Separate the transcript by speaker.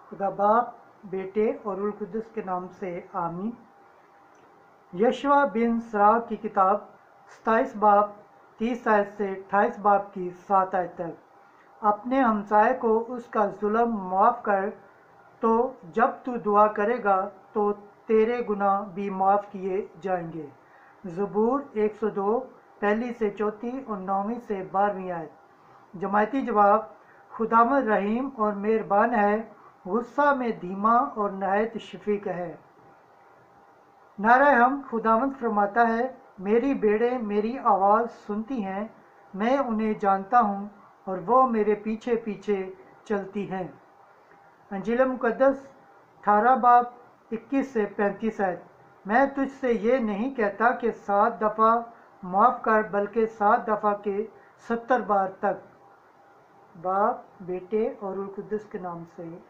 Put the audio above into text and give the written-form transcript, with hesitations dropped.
Speaker 1: खुदा बाप, बेटे और रूह कुद्दुस के नाम से आमीन। यशवा बिन सराह की किताब 27 बाब 30 आयत से 28 बाब की 7 आयत तक। अपने हमसाये को उसका जुल्म माफ़ कर, तो जब तू दुआ करेगा तो तेरे गुनाह भी माफ़ किए जाएंगे। ज़बूर 102 पहली से चौथी और 9वीं से 12वीं आयत। जमायती जवाब: खुदावंद रहीम और मेहरबान है, गुस्सा में धीमा और नहायत शफीक है। नारा हम खुदावंद फरमाता है, मेरी भेड़ें मेरी आवाज़ सुनती हैं, मैं उन्हें जानता हूँ और वो मेरे पीछे पीछे चलती हैं। अंजील मुक़द्दस 18 बाब 21 से 35 आयत। मैं तुझसे ये नहीं कहता कि 7 दफ़ा माफ़ कर, बल्कि 7 दफ़ा के 70 बार तक। बाप, बेटे और रूह कुद्दुस के नाम से।